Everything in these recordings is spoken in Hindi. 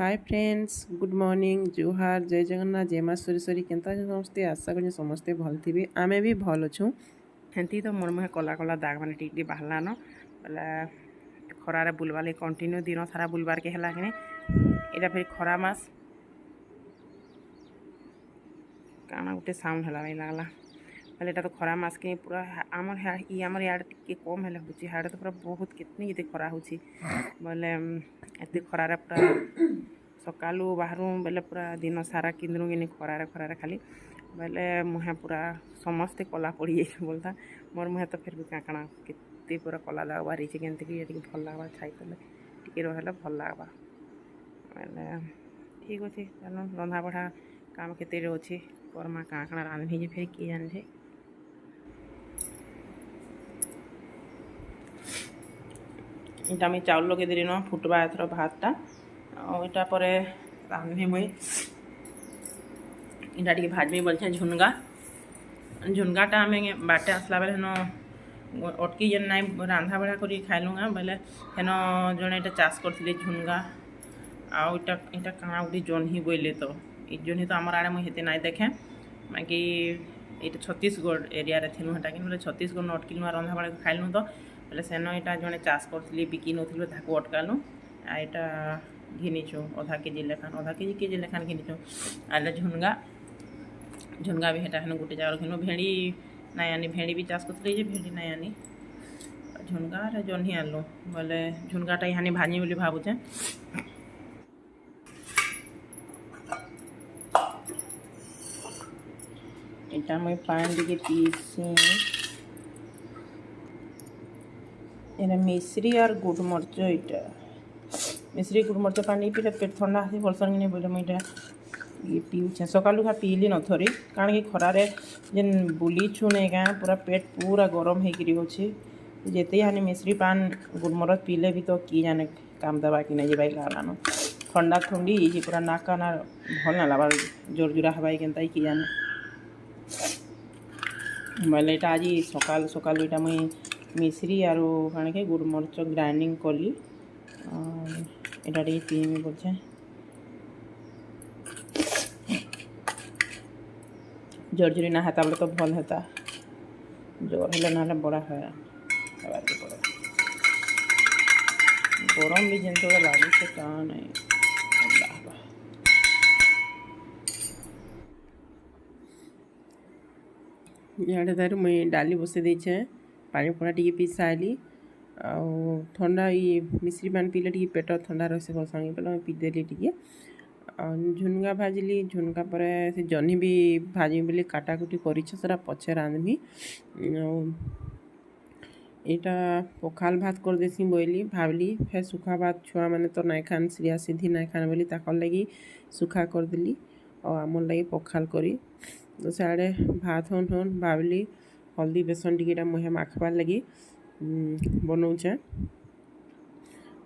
हाय फ्रेंड्स गुड मॉर्निंग जुहार जय जगन्नाथ जय माँ सुरेश्वरी केन्ता समस्ते आशा करें समस्ते भल थी आमे भी भल अच्छू हेंती तो मोर मुहे कला कला दाग मैंने टिक बाहरलान बोले खरार बुलवार लगे कंटिन्यू दिन सारा बुलबार के है कि यहाँ फिर खरा मास काना गोटे साउंड है लगला बोले यहाँ तो खरा मास के पूरा आमर इे टे कम है हाड़े तो पूरा बहुत कितनी ये खरा हो बोले एत खरार पूरा सकालू बाहर बोले पूरा दिन सारा किंद्रू कि खरार खरार खाली बोले मुहे पूरा समस्ते कला पड़ी जाए बोलता मोर मुहे तो फिर भी काଣା केते पूरा कला दाग बाहरी के भल लगवा छाई कले टी रहा भल लगवा बोले ठीक अच्छे चलो रंधा बढ़ा काम केते अच्छे करमा काଣା काଣା रांधि जे फिर किए जाने इटा मुझे चाउल लगे देली न फुटवा एथर भातटा आटा पर रांधि मुई इटा टी भाजमी बोलछे झुनगा झुनगाटा आम बाटे आसला बेले हेन अटकी जेन नाई रांधा बढ़ा कर खाइलुगा बोले हेन जड़े ये चाष करते झुनगा आटा इटा काଣା गोटे जह्नी बोले तो ये जह्नी तो आमर आड़े मुझे हेते नाई देखे बाकी ये छत्तीसगढ़ एरिया रे थी हेटा कि छत्तीसगढ़ अटकिलु रंधा बड़ा खाइलु तो बोले सेन यहाँ जड़े चाष करी बिकी नौ ताकू अटकालु आटा घिनीचु अधा केजी लेखान घिनीचु आले झुनगा झुनगा भी हेटा हेन गोटे जगह घिनु भेड़ी नाई आनी भेड़ी भी चाष करते भेड़ी नाई आनी झुनगा जह्नी आनलु बोले झुनगाटा यहाँ भाजी बोली भावुचे इटा मुई पानी टे पीसी एने मिश्री और गुड़ मरच इटा मिश्री गुड़ मरच पानी पीले पेट ठंडा आसी भलसन कि बोले मुझे ये पीछे सकालू खा पीली न थोड़ी कारण कि खरारे जेन बुलीछु नहीं क्या पूरा पेट पूरा गरम होचे जेते हानि मिश्री पान गुड़मरच पीले भी तो की जाने काम दबा कि नहीं जान ठंडा ठंडी ये पूरा नाक काना भल ना लगा जोर जोरा हवाई के कि जाने बोले यहाँ आज सकाल सकालू यहाँ मुई मिश्री आर कण के गुड़मरच ग्राइंडिंग कली यहाँ टे पीमी बोलछे जोर जोरी ना हेता बोले तो भल हेता जोर हेले ना बड़ा है गरम भी जिन लगे से क्या नहीं यहाँ तार मुई डाली बसई देछे पानी पड़ा टी पी सारी ठंडा ये मिश्री पान पीले टी पेट ठंडा रही भल संगे बोले पीदेली टी झुनगा भाजली झुनगा पर से जह्नी भी भाजी बोली काटाकुटी करा पचे रांधमी यहाँ पखाल भात कर देसी बोली भावली फिर सुखा भात छुआ मैंने तो नाई खान सीधा सीधी नाई खान बोली ताकर लगी सुखा करदेली और आमर लगी पखाल करी तो सियाड़े भात हन हन भावली हल्दी बेसन टीटा मुहे माखबार लगी बनाऊे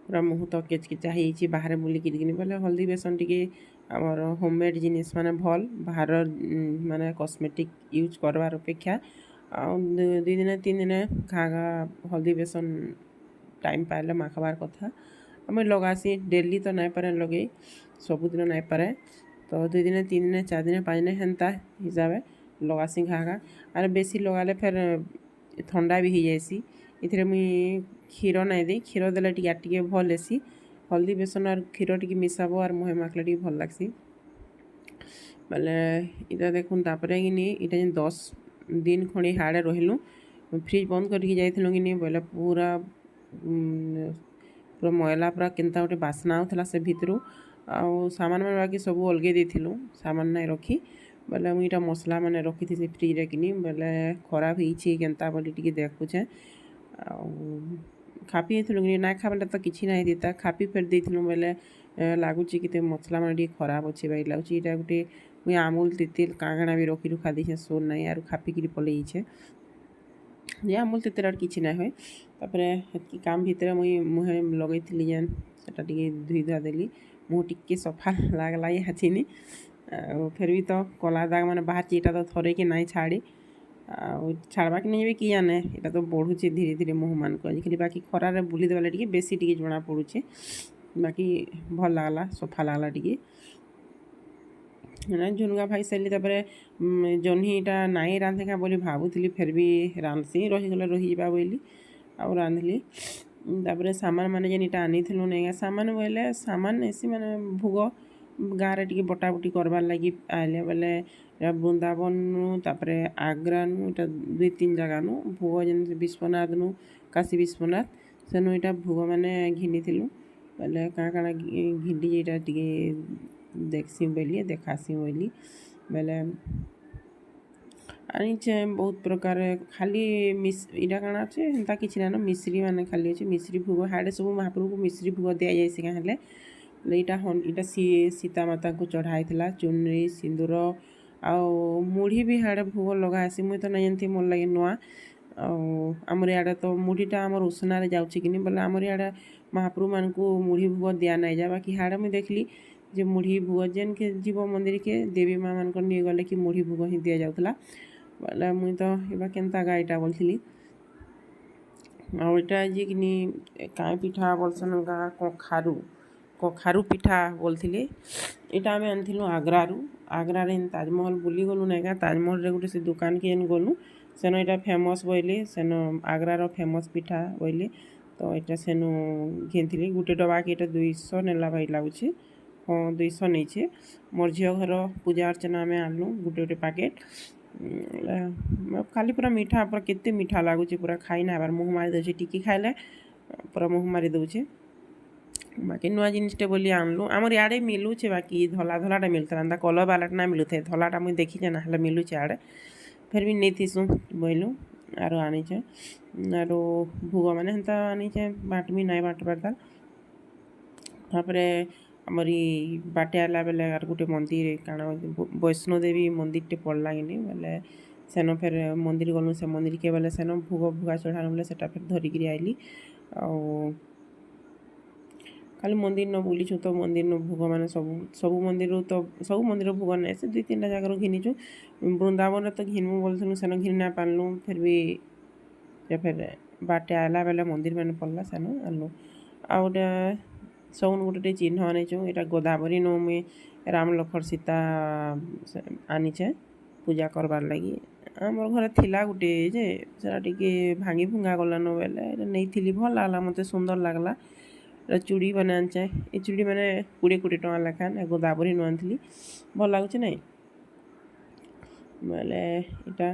पूरा मुँह तो केचकेचा हो बाहर बुलिक बोले हल्दी बेसन टी आमर होममेड जिनिस माने भल बाहर माने कॉस्मेटिक यूज करवार अपेक्षा दुई दिन तीन दिन घा घा हल्दी बेसन टाइम पाइले माखबार कथा आम लगासी डेली तो नाई पारे लगे सबुदिन नाई पारे तो दुई दिन तीन दिन चार दिन पाँच दिन हेन्ता हिसाब लगासी घा घा आर बेसी लगाले फिर ठंडा भी हो जाएसी इथे मुई क्षीर नाई दे क्षीर देले टे भल हेसी हल्दी बेसन और क्षीर टी मिसाबो और मुहे माखले टी भल लगसी बोले इटा देखुन तापर कि इटा 10 दिन खड़ी हाड़े रहिलु फ्रिज बंद करके जाइलु कि बोले पूरा पूरा मैला पूरा केनता गोटे बास्ना होता से भितरू आउ सामान मान बाकी सब अलगे देथिलु सामान नाई रखी बोले मुझे इटा मसला मैंने रखी थी फ्रिज रे कि बोले खराब होती केनता बोली टी देखुचे खापी कि ना खाबे तो किसी ना देता खापी फेर देथिलु बोले लगुच कि मसला मैंने खराब अच्छे बाई लगुच यहाँ गोटे मुझे आमूल तेतेल कागणा भी रखी रुखा दीछे सोर ना आर खापिकी पलैछे जे आमूल तेतेल किसी ना हुए तापर काम भितर मुई मुहे लगे जेन से धुई धुआ देली मुँह टिके सफा लगला हाचिनी फिर भी तो कला दाग मैंने बाहर चीटा तो थरे कि नाई छाड़ी छाड़वा कि नहीं कि जाने यहाँ तो बढ़ुचे धीरे धीरे मुँह मान को आजिकल बाकी खरारे बुली देवाले टी बेसी टी जना पड़ुचे ବାକି ଭଲ୍ ଲାଗ୍ଲା ସଫା ଲାଗ୍ଲା ଟିକେ ଝୁନଗା ଭାଇ ସାରିଲି ତାପରେ ଜହ୍ନିଟା ନାଇଁ ରାନ୍ଧିକା ବୋଲି ଭାବୁଥିଲି ଫେର୍ ବି ରାନ୍ଧସି ରହିଗଲେ ରହିଯିବା ବୋଇଲି ଆଉ ରାନ୍ଧିଲି ତାପରେ ସାମାନ ମାନେ ଯେନ୍ ଇଟା ଆନିଥିଲୁ ନେଇକା ସାମାନ ବୋଇଲେ ସାମାନ ନେସି ମାନେ ଭୋଗ ଗାଁରେ ଟିକେ ବଟାବୁଟି କରବାର୍ ଲାଗି ଆଇଲେ ବେଲେ ବୃନ୍ଦାବନରୁ ତାପରେ ଆଗ୍ରାନୁ ଇଟା 2-3 ଜାଗାନୁ ଭୋଗ ଯେନ୍ ବିଶ୍ୱନାଥନୁ କାଶୀ ବିଶ୍ୱନାଥ ସେନୁ ଇଟା ଭୋଗ ମାନେ ଘିନିଥିଲୁ ବେଲେ କାଣା କାଣା ଘିନି ଇଟା ଟିକେ ଦେଖ୍ସି ବୋଇଲି ଦେଖାସି ବୋଇଲି ବେଲେ ଆଣିଛେ ବହୁତ ପ୍ରକାର ଖାଲି ଇଟା କାଣା ଅଛେ ହେନ୍ତା କିଛି ନାଇଁନ ମିଶ୍ରି ମାନେ ଖାଲି ଅଛେ ମିଶ୍ରି ଭୋଗ ହାଡ଼େ ସବୁ ମହାପ୍ରଭୁଙ୍କୁ ମିଶ୍ରି ଭୋଗ ଦିଆଯାଇସି କାଁ ହେଲେ ଇଟା ସୀତା ମାତାଙ୍କୁ ଚଢ଼ା ହେଇଥିଲା ଚୁନରି ସିନ୍ଦୁର ଆଉ ମୁଢ଼ି ବି ହାଡ଼େ ଭୋଗ ଲଗା ହେସି ମୁଇଁ ତ ନାଇଁ ଜାଣିଥି ମୋର୍ ଲାଗି ନୂଆ ଆଉ ଆମର ଇଆଡ଼େ ତ ମୁଢ଼ିଟା ଆମର ଉଷନାରେ ଯାଉଛି କିନି ବୋଲେ ଆମର ଇଆଡ଼େ ମହାପ୍ରଭୁମାନଙ୍କୁ ମୁଢ଼ି ଭୋଗ ଦିଆ ନାଇଁ ଯା ବାକି ହାଡ଼େ ମୁଇଁ ଦେଖିଲି ଯେ ମୁଢ଼ି ଭୋଗ ଯେନ୍କେ ଯିବ ମନ୍ଦିରକେ ଦେବୀ ମାଆ ମାନଙ୍କର ନିଏ ଗଲେ କି ମୁଢ଼ି ଭୋଗ ହିଁ ଦିଆଯାଉଥିଲା ବୋଲେ ମୁଇଁ ତ ଏବା କେନ୍ତା ଗାଈଟା ବୋଲଥିଲି ଆଉ ଇଟା ଯେ କିନି କାଇଁ ପିଠା ବୋଲସନ୍ ଗାଁ କଖାରୁ ପିଠା ବୋଲଥିଲେ ଇଟା ଆମେ ଆଣିଥିଲୁ ଆଗ୍ରାରେ ତାଜମହଲ ବୁଲି ଗଲୁ ନାଇକା ତାଜମହଲରେ ଗୋଟେ ସେ ଦୁକାନକେ ଯେନ୍ ଗଲୁ ସେନ ଇଟା ଫେମସ୍ ବୋଇଲେ ସେନ ଆଗ୍ରାର ଫେମସ୍ ପିଠା ବୋଇଲେ ତ ଇଟା ସେନୁ ଘିନିଥିଲି ଗୋଟେ ଡବାକେ ଇଟା 200 ନେଲା ଭାଇ ଲାଗୁଛେ ହଁ 200 ନେଇଛେ ମୋର୍ ଝିଅ ଘର ପୂଜା ଅର୍ଚ୍ଚନା ଆମେ ଆଣିଲୁ ଗୋଟେ ପ୍ୟାକେଟ୍ ଖାଲି ପୁରା ମିଠା ପୁରା କେତେ ମିଠା ଲାଗୁଛେ ପୁରା ଖାଇ ନା ହେବାର୍ ମୁହଁ ମାରି ଦେଉଛେ ଟିକେ ଖାଇଲେ ପୁରା ମୁହଁ ମାରି ଦେଉଛେ ବାକି ନୂଆ ଜିନିଷଟେ ବୋଲି ଆଣିଲୁ ଆମର ଇଆଡ଼େ ମିଲୁଛେ ବାକି ଧଳାଟା ମିଲୁଥିଲା ଏନ୍ତା କଲର୍ ବାଲାଟା ନା ମିଲୁଥାଏ ଧଳାଟା ମୁଇଁ ଦେଖିଛେ ନା ହେଲେ ମିଲୁଛେ ଆଡ଼େ ଫେର୍ ବି ନେଇଥିସୁଁ ବୋଇଲୁ ଆରୁ ଆଣିଛେ ଆରୁ ଭୋଗ ମାନେ ହେନ୍ତା ଆଣିଛେ ବାଟମି ନାଇଁ ବାଟବାର୍ ତାର୍ ତାପରେ ଆମର୍ ଇ ବାଟେ ଆଇଲା ବେଲେ ଆର୍ ଗୋଟେ ମନ୍ଦିର କାଣା ବୈଷ୍ଣୋଦେବୀ ମନ୍ଦିରଟେ ପଡ଼୍ଲା କିନି ବେଲେ ସେନ ଫେର୍ ମନ୍ଦିର ଗଲୁ ସେ ମନ୍ଦିରକେ ବେଲେ ସେନ ଭୋଗା ଚଢ଼ାନୁ ବେଲେ ସେଟା ଫେର୍ ଧରିକିରି ଆଇଲି ଆଉ ଖାଲି ମନ୍ଦିର ନ ବୁଲିଛୁ ତ ମନ୍ଦିରନୁ ଭୋଗ ମାନେ ସବୁ ମନ୍ଦିରରୁ ତ ସବୁ ମନ୍ଦିର ଭୋଗ ନାଇଁ ସେ 2-3ଟା ଜାଗାରୁ ଘିନିଛୁ ବୃନ୍ଦାବନରେ ତ ଘିନମୁ ବୋଲଥିଲୁ ସେନ ଘିନି ନାଇଁ ପାରଲୁ ଫେର୍ ବି ଫେର୍ ବାଟେ ଆଇଲା ବେଲେ ମନ୍ଦିର ମାନେ ପଡ଼୍ଲା ସେନ ଆନଲୁ ଆଉ ଗୋଟେ ସବୁନ ଗୋଟେ ଚିହ୍ନ ଆନିଛୁ ଏଇଟା ଗୋଦାବରୀନୁ ମୁଇଁ ରାମ ଲକ୍ଷ୍ମଣ ସୀତା ଆନିଛେ ପୂଜା କରବାର୍ ଲାଗି ଆମର୍ ଘରେ ଥିଲା ଗୋଟେ ଯେ ସେଟା ଟିକେ ଭାଙ୍ଗି ଭୁଙ୍ଗା ଗଲାନ ବେଲେ ନେଇଥିଲି ଭଲ୍ ଲାଗ୍ଲା ମତେ ସୁନ୍ଦର ଲାଗ୍ଲା ଚୁଡ଼ି ମାନେ ଆନିଛେ ଏ ଚୁଡ଼ି ମାନେ 20 ଟଙ୍କା ଲେଖାନ୍ ଗୋଦାବରୀନୁ ଆଣିଥିଲି ଭଲ୍ ଲାଗୁଛେ ନାଇଁ ବେଲେ ଇଟା